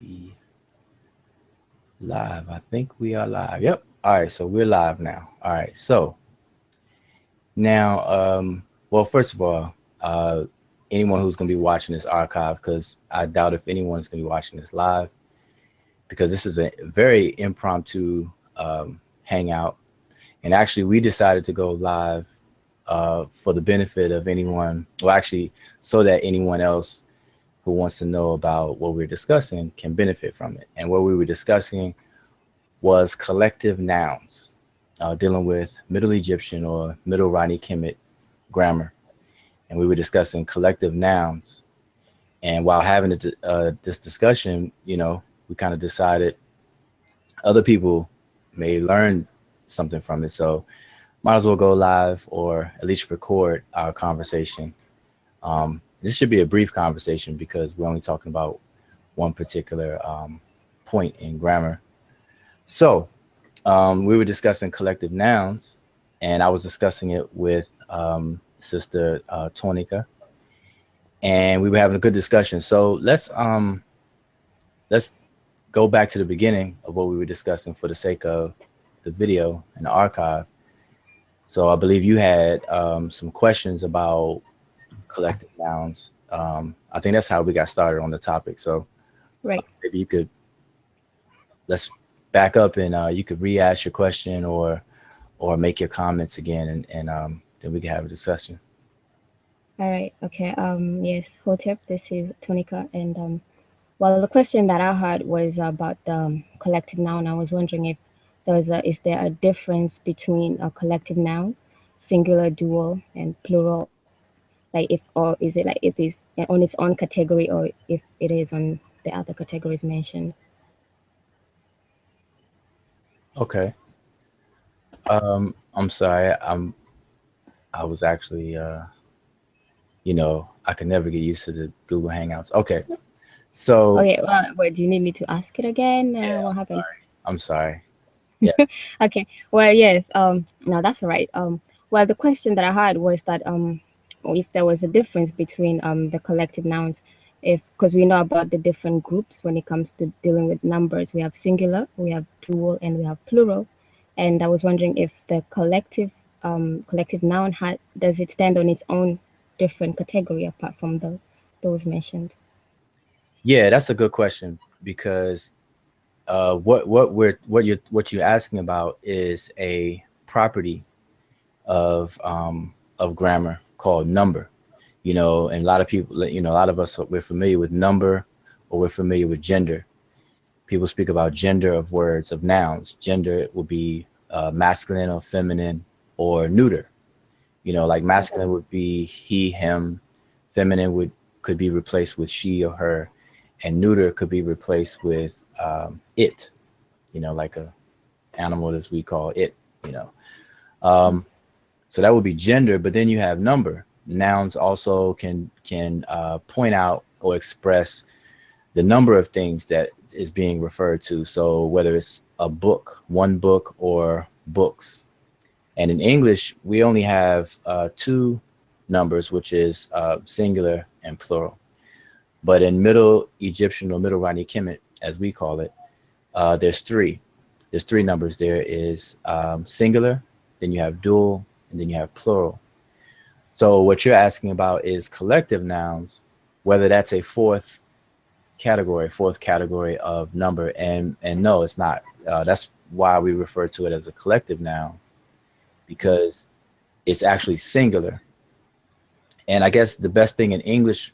be live. I think we are live. Yep. All right. So we're live now. All right. So now, well, first of all, anyone who's going to be watching this archive, because I doubt if anyone's going to be watching this live, because this is a very impromptu hangout. And actually, we decided to go live for the benefit of anyone, well, actually, so that anyone else who wants to know about what we're discussing can benefit from it. And what we were discussing was collective nouns, dealing with Middle Egyptian or Middle Ranykemet grammar. And we were discussing collective nouns. And while having this discussion, you know, we kind of decided other people may learn something from it. So might as well go live or at least record our conversation. This should be a brief conversation because we're only talking about one particular point in grammar. So we were discussing collective nouns, and I was discussing it with Sister Tonicah, and we were having a good discussion. So let's go back to the beginning of what we were discussing for the sake of the video and the archive. So I believe you had some questions about collective nouns. I think that's how we got started on the topic. So right. Maybe you could, let's back up and you could re-ask your question or make your comments again, and then we can have a discussion. All right. Okay. Yes, Hotep, this is Tonicah, and well, the question that I had was about the collective noun. I was wondering if is there a difference between a collective noun, singular, dual, and plural? Like or is it like if it's on its own category or if it is on the other categories mentioned? Okay. I'm sorry. I was actually, you know, I could never get used to the Google Hangouts. Okay. So. Okay. Well, what do you need me to ask it again? Yeah, What happened? I'm sorry. Yeah. Okay. Well, yes. No, that's all right. Well, the question that I had was that if there was a difference between the collective nouns, because we know about the different groups when it comes to dealing with numbers. We have singular, we have dual, and we have plural. And I was wondering if the collective noun does it stand on its own different category apart from those mentioned? Yeah, that's a good question because what you're asking about is a property of grammar called number. You know, and a lot of people, you know, a lot of us, we're familiar with number or we're familiar with gender. People speak about gender of words, of nouns. Gender will be masculine or feminine or neuter. You know, like masculine would be he, him. Feminine could be replaced with she or her, and neuter could be replaced with it. You know, like a animal as we call it. You know, so that would be gender. But then you have number. Nouns also can point out or express the number of things that is being referred to. So whether it's a book, one book, or books. And in English, we only have two numbers, which is singular and plural. But in Middle Egyptian or Middle Ranykemet, as we call it, there's three. There's three numbers. There is singular, then you have dual, and then you have plural. So what you're asking about is collective nouns, whether that's a fourth category of number, and no, it's not. That's why we refer to it as a collective noun, because it's actually singular. And I guess the best thing in English,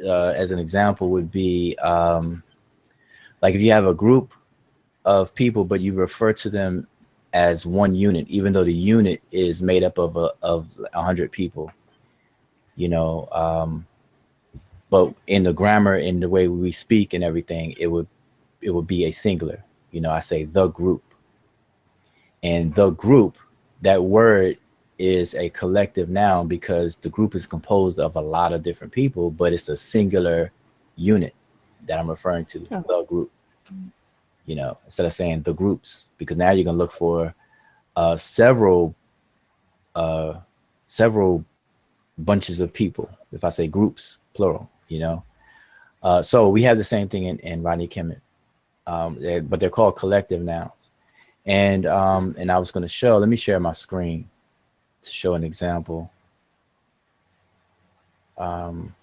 as an example, would be like if you have a group of people, but you refer to them as one unit, even though the unit is made up of 100 people, you know, but in the grammar, in the way we speak and everything, it would be a singular. You know, I say the group, and the group, that word is a collective noun because the group is composed of a lot of different people, but it's a singular unit that I'm referring to, the group. You know, instead of saying the groups, because now you're gonna look for several bunches of people. If I say groups, plural, you know, So we have the same thing in Ranykemet, but they're called collective nouns. And I was going to show. Let me share my screen to show an example. Let's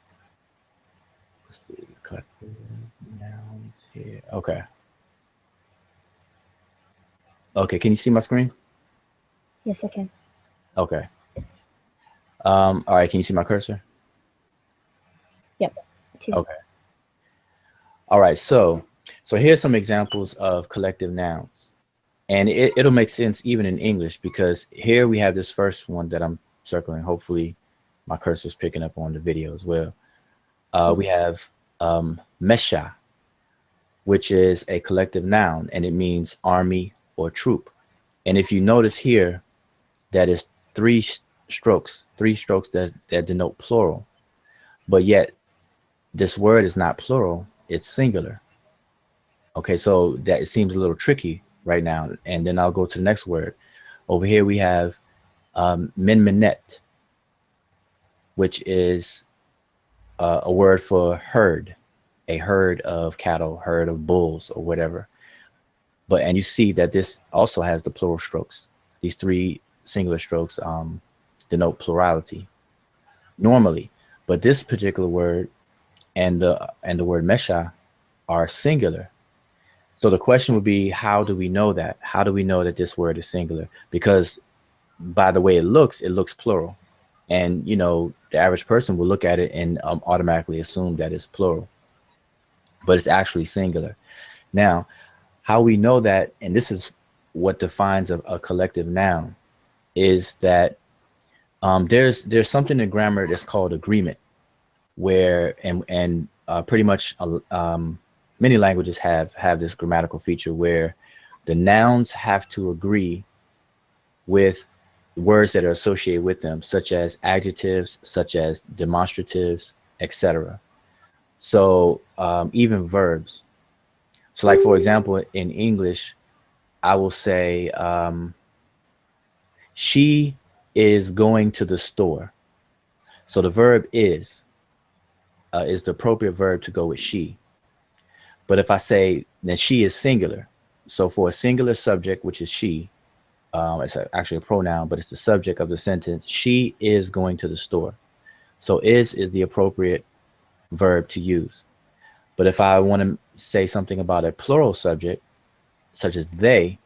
see, collective nouns here. Okay. Okay, can you see my screen? Yes, I can. Okay. All right, can you see my cursor? Yep. Okay. All right, so here's some examples of collective nouns. And it'll make sense even in English, because here we have this first one that I'm circling. Hopefully my cursor's picking up on the video as well. We have Mesha, which is a collective noun, and it means army or troop. And if you notice here, that is three strokes that denote plural. But yet this word is not plural, it's singular. Okay, so that it seems a little tricky right now. And then I'll go to the next word. Over here we have Menmenet, which is a word for herd, a herd of cattle, herd of bulls, or whatever. And you see that this also has the plural strokes. These three singular strokes denote plurality normally, but this particular word and the word mesha are singular. So the question would be, how do we know that? How do we know that this word is singular? Because by the way it looks plural. And, the average person will look at it and automatically assume that it's plural, but it's actually singular. Now, how we know that, and this is what defines a collective noun, is that there's something in grammar that's called agreement, where and pretty much many languages have this grammatical feature where the nouns have to agree with words that are associated with them, such as adjectives, such as demonstratives, etc. So even verbs. So like, for example, in English, I will say, she is going to the store. So the verb is the appropriate verb to go with she. But if I say that she is singular, so for a singular subject, which is she, it's actually a pronoun, but it's the subject of the sentence, she is going to the store. So is the appropriate verb to use. But if I want to say something about a plural subject, such as they,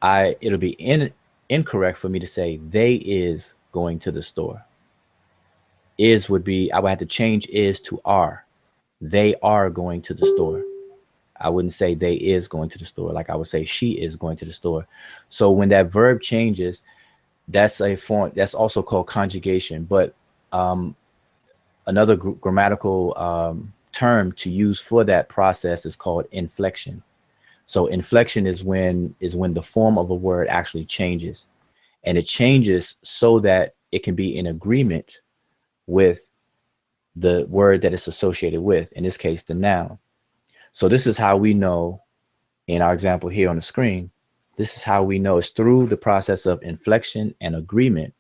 it'll be incorrect for me to say they is going to the store. Is would be, I would have to change is to are. They are going to the store. I wouldn't say they is going to the store. Like I would say she is going to the store. So when that verb changes, that's a form that's also called conjugation. But another grammatical term to use for that process is called inflection. So inflection is when the form of a word actually changes, and it changes so that it can be in agreement with the word that it's associated with, in this case, the noun. So this is how we know, in our example here on the screen, this is how we know, it's through the process of inflection and agreement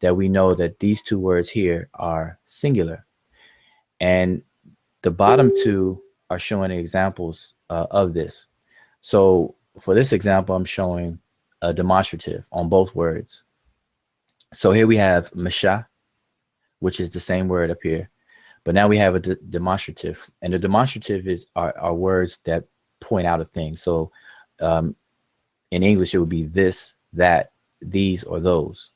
that we know that these two words here are singular. And the bottom two are showing examples of this. So for this example, I'm showing a demonstrative on both words. So here we have mesha, which is the same word up here. But now we have a demonstrative, and the demonstrative are words that point out a thing. So in English, it would be this, that, these, or those.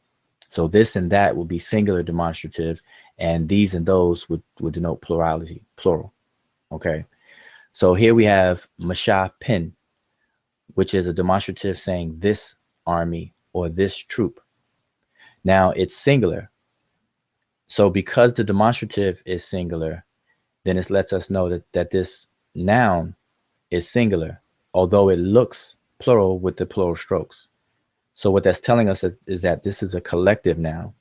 So this and that would be singular demonstrative, and these and those would denote plurality, plural. Okay. So here we have Mesha Pin, which is a demonstrative saying this army or this troop. Now it's singular. So because the demonstrative is singular, then it lets us know that this noun is singular, although it looks plural with the plural strokes. So what that's telling us is that this is a collective noun,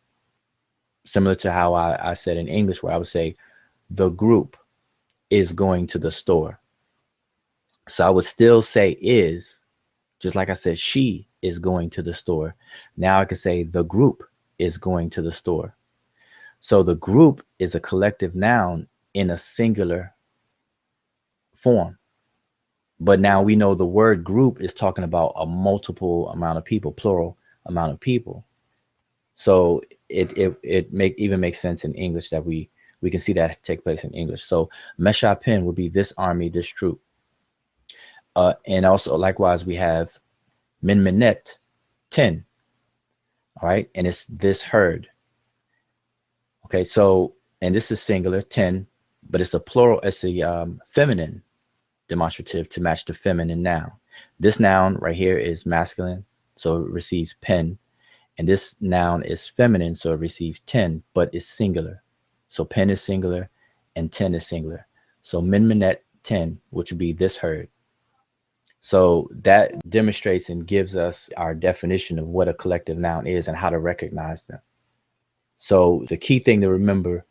similar to how I said in English, where I would say the group is going to the store. So I would still say is, just like I said, she is going to the store. Now I could say the group is going to the store. So the group is a collective noun in a singular form. But now we know the word group is talking about a multiple amount of people, plural amount of people. So it even makes sense in English that we can see that take place in English. So Mesha Pen would be this army, this troop. And also likewise we have Min Minet 10. All right, and it's this herd. Okay, so and this is singular 10, but it's a plural. It's a feminine demonstrative to match the feminine noun. This noun right here is masculine, so it receives pen. And this noun is feminine, so it receives 10, but it's singular. So pen is singular and 10 is singular. So minminet 10, which would be this herd. So that demonstrates and gives us our definition of what a collective noun is and how to recognize them. So the key thing to remember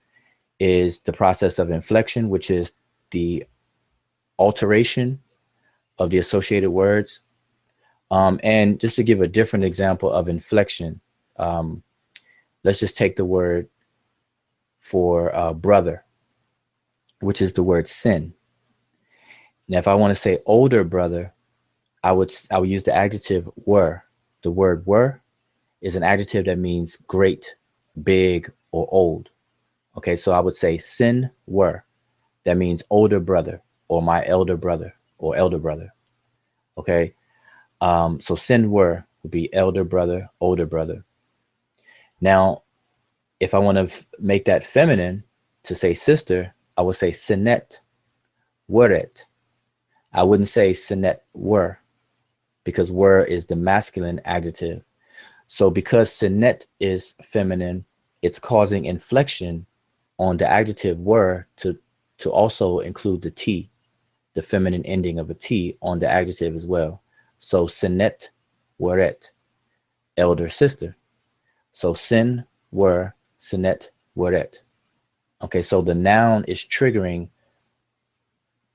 is the process of inflection, which is the alteration of the associated words. And just to give a different example of inflection, let's just take the word for brother, which is the word sin. Now, if I want to say older brother, I would use the adjective were. The word were is an adjective that means great, big, or old. Okay, so I would say sin were. That means older brother, or my elder brother, or elder brother. Okay, so sin were would be elder brother, older brother. Now, if I want to make that feminine to say sister, I would say sinet weret. I wouldn't say sinet were, because were is the masculine adjective. So because sinet is feminine, it's causing inflection on the adjective were to also include the T, the feminine ending of a T on the adjective as well. So sinet weret, elder sister. So sin were, sinet weret. Okay, so the noun is triggering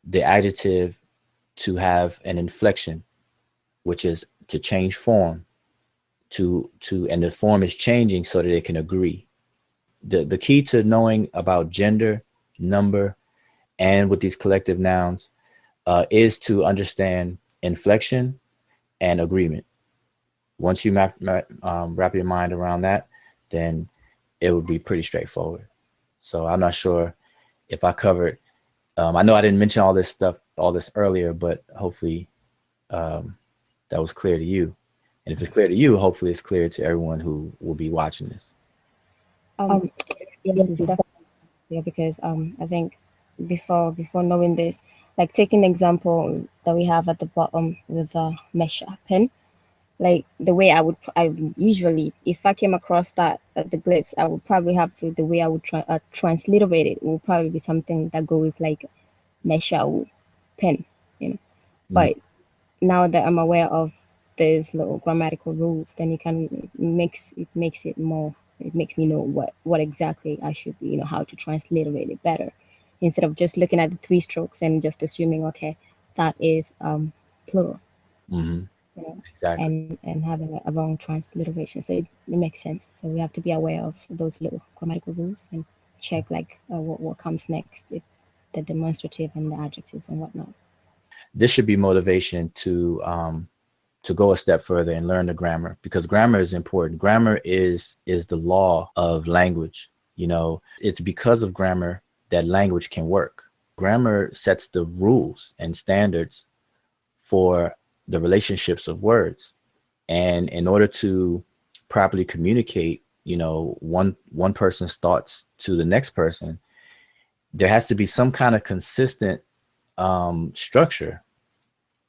the adjective to have an inflection, which is to change form, and the form is changing so that it can agree. The key to knowing about gender, number, and with these collective nouns is to understand inflection and agreement. Once you wrap your mind around that, then it would be pretty straightforward. So I'm not sure if I covered. I know I didn't mention all this earlier, but hopefully that was clear to you. And if it's clear to you, hopefully it's clear to everyone who will be watching this. Yes, it's definitely clear because I think before knowing this, like taking the example that we have at the bottom with the Mesha pen, like the way I usually, if I came across that the glyphs, I would probably have to, the way I would transliterate it will probably be something that goes like Mesha pen, you know. But now that I'm aware of those little grammatical rules, then it makes it more. It makes me know what exactly I should be, how to transliterate it better, instead of just looking at the three strokes and just assuming, okay, that is plural. Mm-hmm. You know, Exactly. and having a wrong transliteration. So it makes sense. So we have to be aware of those little grammatical rules and check like what comes next, the demonstrative and the adjectives and whatnot. This should be motivation to go a step further and learn the grammar, because grammar is important. Grammar is the law of language. It's because of grammar that language can work. Grammar sets the rules and standards for the relationships of words. And in order to properly communicate, one person's thoughts to the next person, there has to be some kind of consistent structure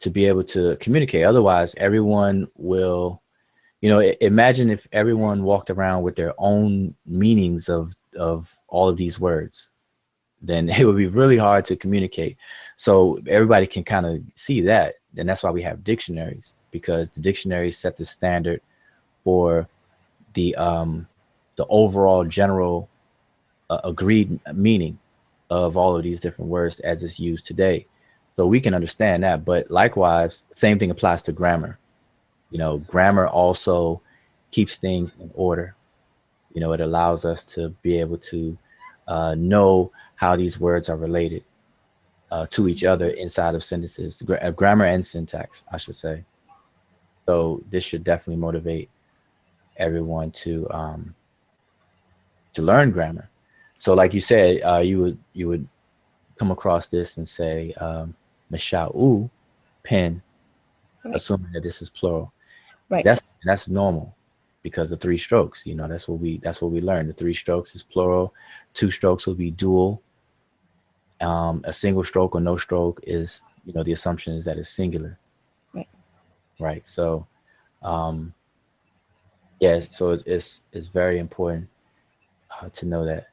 to be able to communicate. Otherwise, everyone will, imagine if everyone walked around with their own meanings of all of these words, then it would be really hard to communicate. So everybody can kind of see that. And that's why we have dictionaries, because the dictionaries set the standard for the overall general agreed meaning of all of these different words as it's used today. So we can understand that. But likewise, same thing applies to grammar. Grammar also keeps things in order. It allows us to be able to know how these words are related. to each other inside of sentences, grammar and syntax, I should say. So this should definitely motivate everyone to learn grammar. So, like you said, you would come across this and say Mesha'u pen, Right. assuming that this is plural. Right. That's normal because the three strokes, that's what we learned. The three strokes is plural, two strokes will be dual. A single stroke or no stroke is, the assumption is that it's singular, Right. right? So yeah, so it's very important to know that.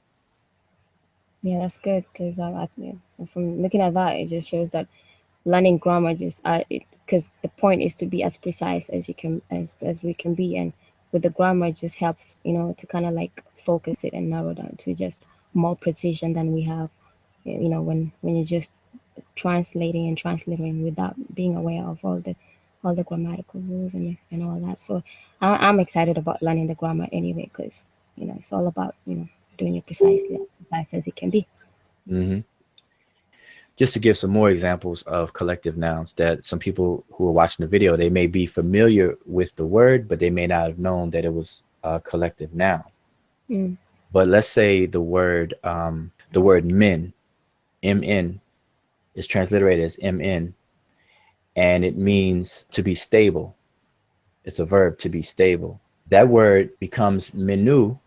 Yeah, that's good because from looking at that, it just shows that learning grammar just because the point is to be as precise as you can as we can be, and with the grammar it just helps to kind of like focus it and narrow down to just more precision than we have, when you're just translating without being aware of all the grammatical rules and all that. So I'm excited about learning the grammar anyway because it's all about doing it precisely as precise as it can be. Hmm. Just to give some more examples of collective nouns that some people who are watching the video, they may be familiar with the word, but they may not have known that it was a collective noun. Mm. But let's say the word min, mn, is transliterated as mn, and it means to be stable. It's a verb, to be stable. That word becomes menu,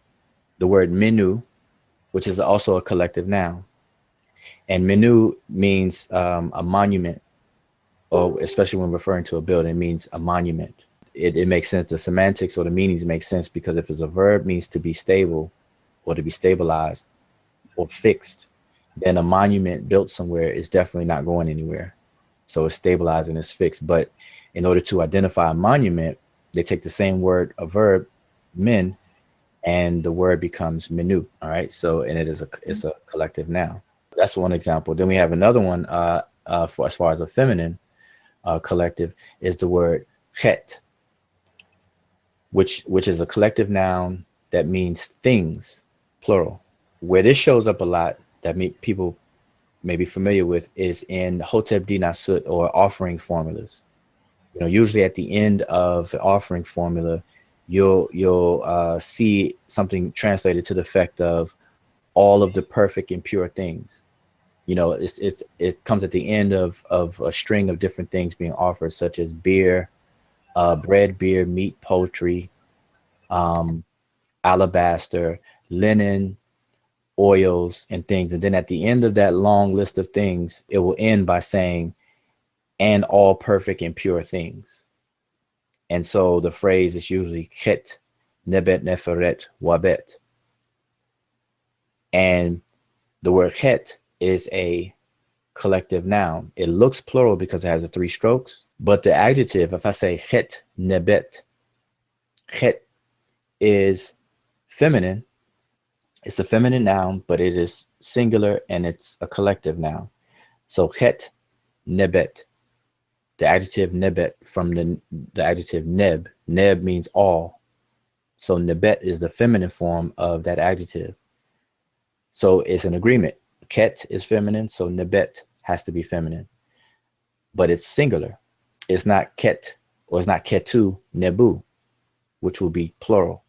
the word menu, which is also a collective noun. And menu means a monument, or especially when referring to a building, it means a monument. It makes sense. The semantics or the meanings make sense because if it's a verb, means to be stable or to be stabilized or fixed, then a monument built somewhere is definitely not going anywhere. So it's stabilized and it's fixed. But in order to identify a monument, they take the same word, a verb, min, and the word becomes menu. All right. So, and it's a collective noun. That's one example. Then we have another one for as far as a feminine collective is the word het, which is a collective noun that means things, plural. Where this shows up a lot that people may be familiar with is in Hotep Dinasut or offering formulas. Usually at the end of the offering formula, you'll see something translated to the effect of all of the perfect and pure things. It comes at the end of a string of different things being offered, such as beer, bread, beer, meat, poultry, alabaster, linen, oils, and things. And then at the end of that long list of things, it will end by saying, and all perfect and pure things. And so the phrase is usually chet, nebet, neferet, wabet. And the word chet is a collective noun. It looks plural because it has the three strokes, but the adjective, if I say chet nebet, chet is feminine. It's a feminine noun, but it is singular and it's a collective noun. So chet nebet, the adjective nebet from the adjective neb. Neb means all. So nebet is the feminine form of that adjective. So it's an agreement. Ket is feminine, so nebet has to be feminine. But it's singular. It's not ket, or it's not ketu, nebu, which will be plural.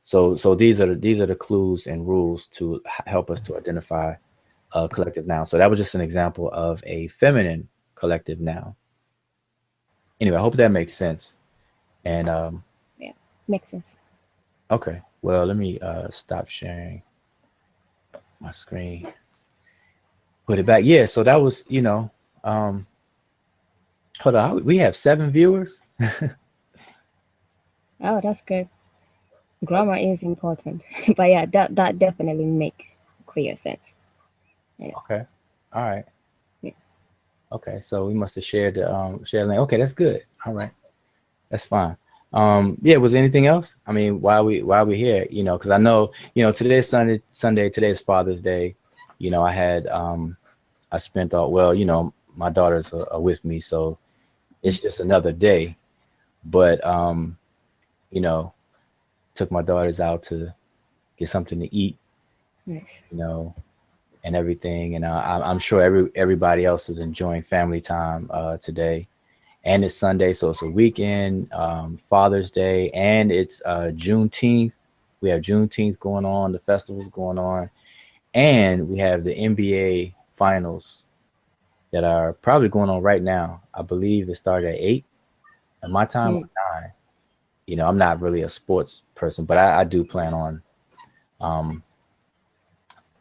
So these are the clues and rules to help us to identify a collective noun. So that was just an example of a feminine collective noun. Anyway, I hope that makes sense. And Yeah, makes sense. okay, well, let me stop sharing my screen. Put it back. Yeah, so that was, hold on, we have 7 viewers. Oh, that's good. Grammar is important, but yeah, that definitely makes clear sense. Yeah. Okay. All right. Yeah. Okay, so we must have shared the link. Okay, that's good. All right. That's fine. Yeah, was there anything else? I mean, while we here, because I know, today's Sunday, today's Father's Day. I spent all, well, my daughters are with me, so it's just another day. But you know, took my daughters out to get something to eat, Nice. you know, and everything. And I'm sure everybody else is enjoying family time today. And it's Sunday, so it's a weekend, Father's Day, and it's Juneteenth. We have Juneteenth going on, the festival's going on, and we have the NBA finals that are probably going on right now. I believe it started at 8 at my time or Mm. 9. You know, I'm not really a sports person, but I do plan on, um,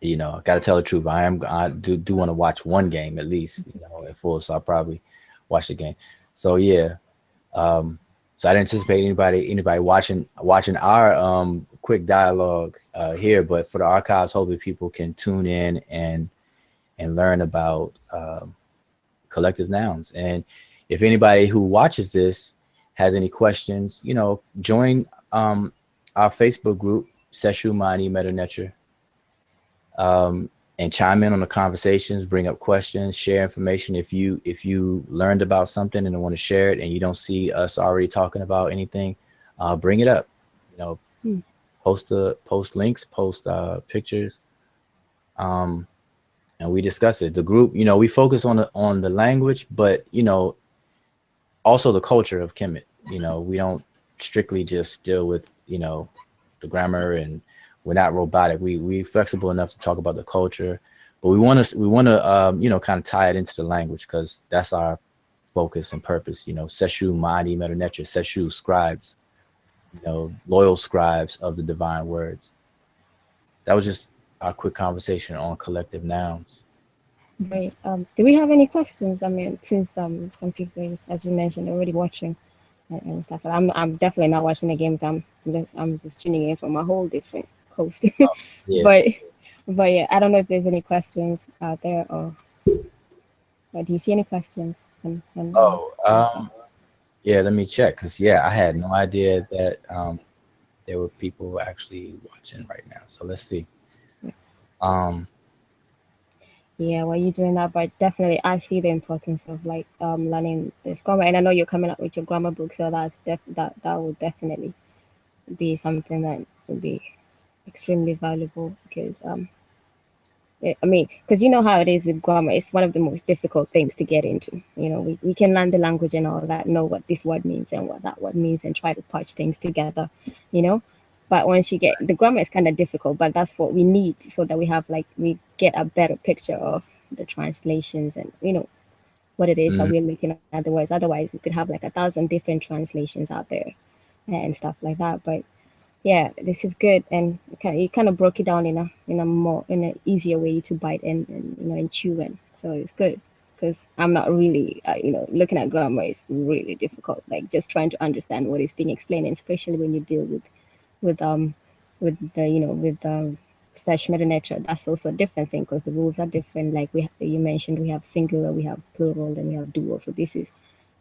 you know, I got to tell the truth. I do want to watch one game at least, you know, in full. So I'll probably watch the game. So yeah, so I didn't anticipate anybody watching our quick dialogue here, but for the archives, hopefully people can tune in and learn about collective nouns. And if anybody who watches this has any questions, you know, join our Facebook group, Seshew, Medew, Netcher, and chime in on the conversations, bring up questions, share information. If you learned about something and want to share it, and you don't see us already talking about anything, bring it up. You know, Mm. post links, post pictures, and we discuss it. The group, you know, we focus on the language, but you know, also the culture of Kemet. You know, we don't strictly just deal with, you know, the grammar, and we're not robotic. We flexible enough to talk about the culture, but we want to you know, kind of tie it into the language, because that's our focus and purpose. You know, Seshew, Madi, Medew, Seshew, scribes. You know, loyal scribes of the divine words. That was just our quick conversation on collective nouns. Great. Do we have any questions? I mean, since some people, as you mentioned, are already watching and stuff. I'm definitely not watching the games. I'm just tuning in from a whole different coast. Yeah. but but yeah, I don't know if there's any questions out there, or do you see any questions Oh, in the chat? yeah. Let me check, because yeah, I had no idea that there were people actually watching right now. So let's see. Um, Yeah, while you're doing that, but definitely I see the importance of like learning this grammar, and I know you're coming up with your grammar book, so that will definitely be something that would be extremely valuable because I mean, because you know how it is with grammar, it's one of the most difficult things to get into. You know, we can learn the language and all that, know what this word means and what that word means, and try to patch things together, you know. But once you get the grammar is kind of difficult, but that's what we need so that we have like we get a better picture of the translations and you know what it is that mhm. we're looking at the words. Otherwise, we could have like 1,000 different translations out there and stuff like that. But yeah, this is good, and you kind of broke it down in a more in an easier way to bite and you know and chew in. So it's good because I'm not really you know looking at grammar is really difficult. Like just trying to understand what is being explained, and especially when you deal with with the you know with slash meta nature. That's also a different thing because the rules are different. Like you mentioned, we have singular, we have plural, then we have dual. So this is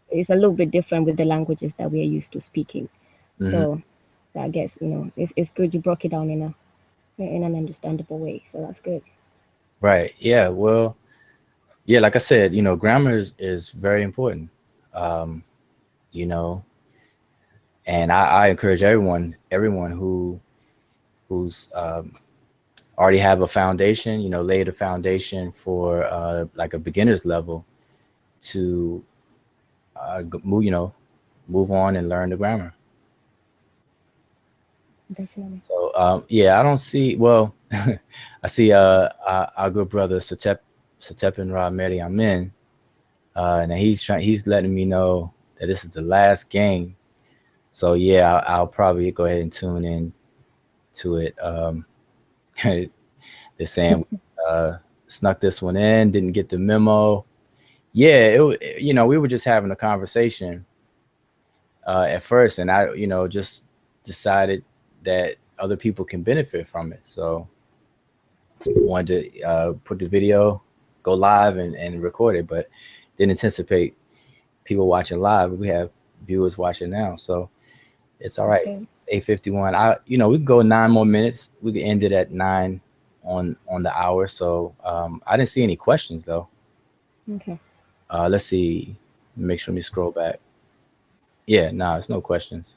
it's a little bit different with the languages that we are used to speaking. Mhm. So so I guess you know it's good you broke it down in an understandable way. So that's good. Right. Yeah. Well, yeah. Like I said, you know, grammar is very important. Um, you know, and I encourage everyone who's already have a foundation, you know, laid a foundation for like a beginner's level to move, you know, move on and learn the grammar. Definitely. So yeah, I don't see. Well, I see our good brother Satep and Mary Amin, and he's letting me know that this is the last game. So yeah, I'll probably go ahead and tune in to it. They're saying snuck this one in, didn't get the memo. Yeah, you know, we were just having a conversation at first, and I, you know, just decided that other people can benefit from it. So wanted to put the video, go live, and record it, but didn't anticipate people watching live. We have viewers watching now, so it's all That's right. good. It's 8:51. You know, we can go 9 more minutes. We can end it at 9 on the hour. So I didn't see any questions though. Okay. Let's see. Make sure we scroll back. Yeah, no, it's no questions.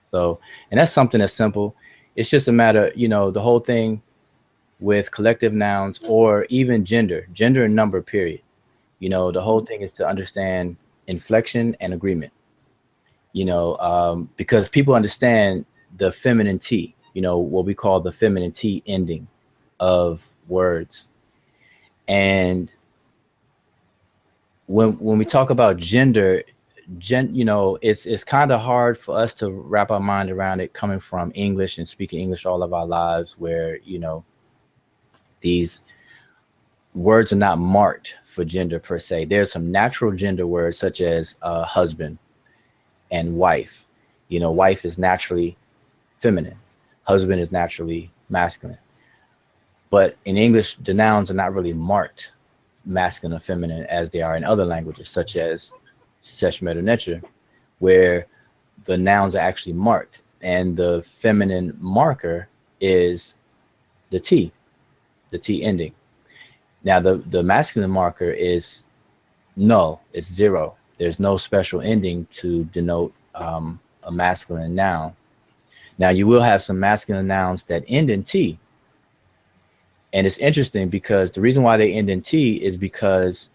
So, and that's something that's simple. It's just a matter, you know, the whole thing with collective nouns or even gender and number, period. The whole thing is to understand inflection and agreement, because people understand the feminine T, what we call the feminine T ending of words. And when we talk about gender, it's kind of hard for us to wrap our mind around it coming from English and speaking English all of our lives, where, these words are not marked for gender per se. There's some natural gender words such as husband and wife. Wife is naturally feminine. Husband is naturally masculine. But in English, the nouns are not really marked masculine or feminine as they are in other languages, such as Seshew, Medew, Netcher, where the nouns are actually marked. And the feminine marker is the T ending. Now, the masculine marker is null. It's zero. There's no special ending to denote a masculine noun. Now, you will have some masculine nouns that end in T. And it's interesting because the reason why they end in T is because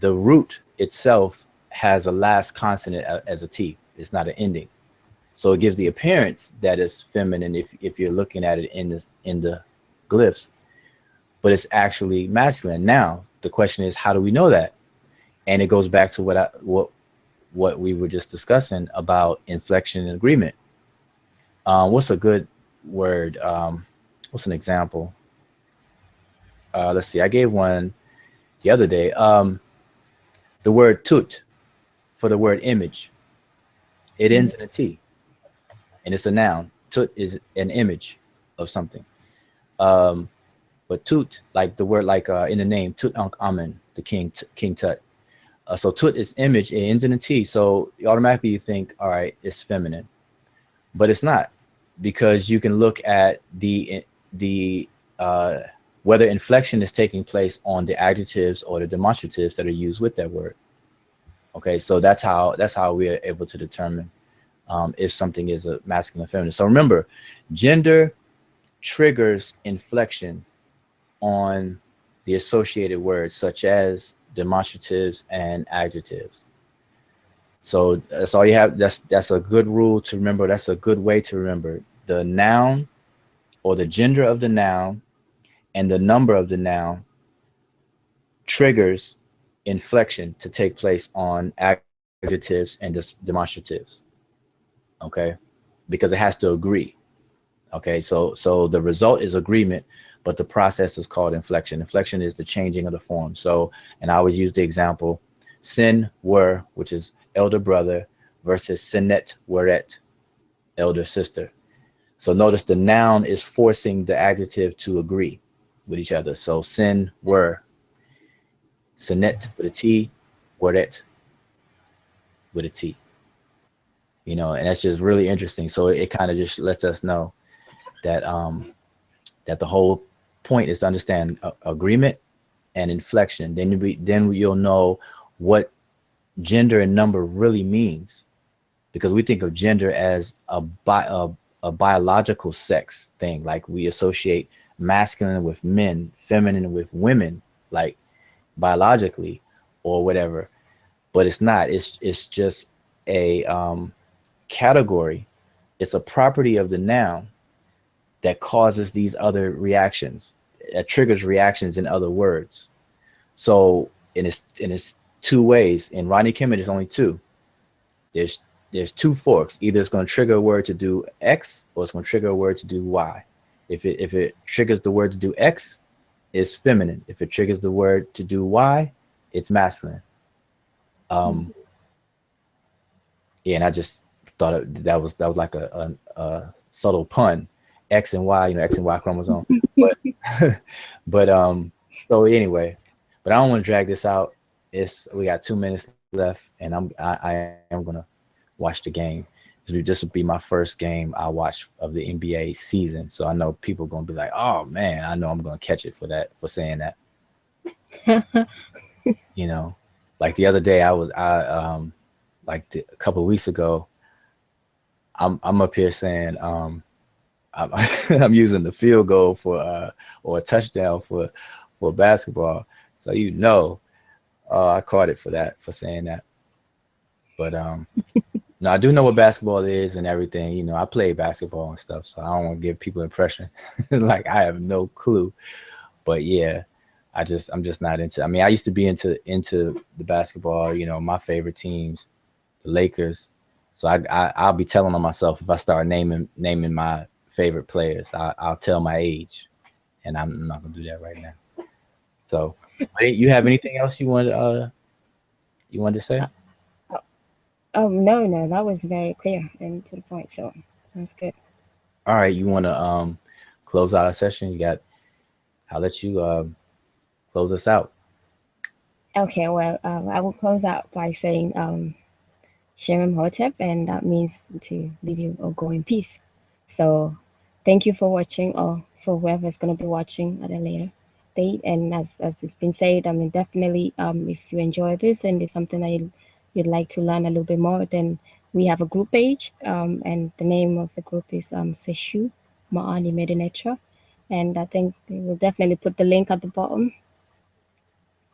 the root itself has a last consonant as a T. It's not an ending. So it gives the appearance that it's feminine if you're looking at it in the glyphs, but it's actually masculine. Now, the question is, how do we know that? And it goes back to what we were just discussing about inflection and agreement. What's a good word? What's an example? Let's see. I gave one the other day. The word tut for the word image. It ends in a T, and it's a noun. Tut is an image of something. But tut, like the word, like in the name Tut Ankh Amen, the King Tut. So tut is image. It ends in a T. So automatically you think, all right, it's feminine, but it's not, because you can look at the whether inflection is taking place on the adjectives or the demonstratives that are used with that word. Okay, so that's how we are able to determine if something is a masculine or feminine. So remember, gender triggers inflection on the associated words, such as demonstratives and adjectives. So that's all you have. That's a good rule to remember. That's a good way to remember. The noun or the gender of the noun and the number of the noun triggers inflection to take place on adjectives and demonstratives. Okay, because it has to agree. Okay, so the result is agreement, but the process is called inflection. Inflection is the changing of the form. So, and I always use the example, sin were, which is elder brother, versus sinet weret, elder sister. So notice the noun is forcing the adjective to agree with each other. So sin were, sinet with a T, weret with a T. And that's just really interesting. So it kind of just lets us know that that the whole point is to understand agreement and inflection. Then you'll know what gender and number really means, because we think of gender as a biological sex thing, like we associate masculine with men, feminine with women, like biologically or whatever. But it's not. It's just a category. It's a property of the noun that causes these other reactions, that triggers reactions in other words. So in its two ways. In Ranykemet, there's only two. There's two forks. Either it's going to trigger a word to do X, or it's going to trigger a word to do Y. If it triggers the word to do X, it's feminine. If it triggers the word to do Y, it's masculine. Yeah, and I just thought that was like a subtle pun. X and Y, X and Y chromosome. But so anyway, but I don't want to drag this out. We got 2 minutes left, and I am gonna watch the game. This will be my first game I watch of the NBA season. So I know people are gonna be like, "Oh man, I know I'm gonna catch it for saying that." Like the other day, like a couple of weeks ago, I'm up here saying I'm, I'm using the field goal for or a touchdown for basketball. So I caught it for that for saying that. But no, I do know what basketball is and everything. You know, I play basketball and stuff, so I don't want to give people impression like I have no clue. But yeah, I'm just not into. I mean, I used to be into the basketball. You know, my favorite teams, the Lakers. So I'll be telling on myself if I start naming my favorite players. I'll tell my age, and I'm not gonna do that right now. So, you have anything else you wanted to say? Uh, no, no, that was very clear and to the point. So that's good. All right, you want to close out our session? I'll let you close us out. Okay, well, I will close out by saying Shem Hotep, and that means to leave you or go in peace. So thank you for watching, or for whoever's going to be watching at a later date. And as it's been said, I mean, definitely, if you enjoy this and it's something that you'd like to learn a little bit more, then we have a group page, and the name of the group is Seshew Maani Netcher. And I think we'll definitely put the link at the bottom.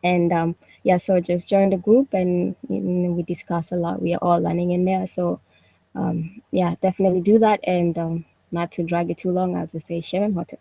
And yeah, so just join the group, and we discuss a lot. We are all learning in there. So yeah, definitely do that. And not to drag it too long, I'll just say Shem Hotep.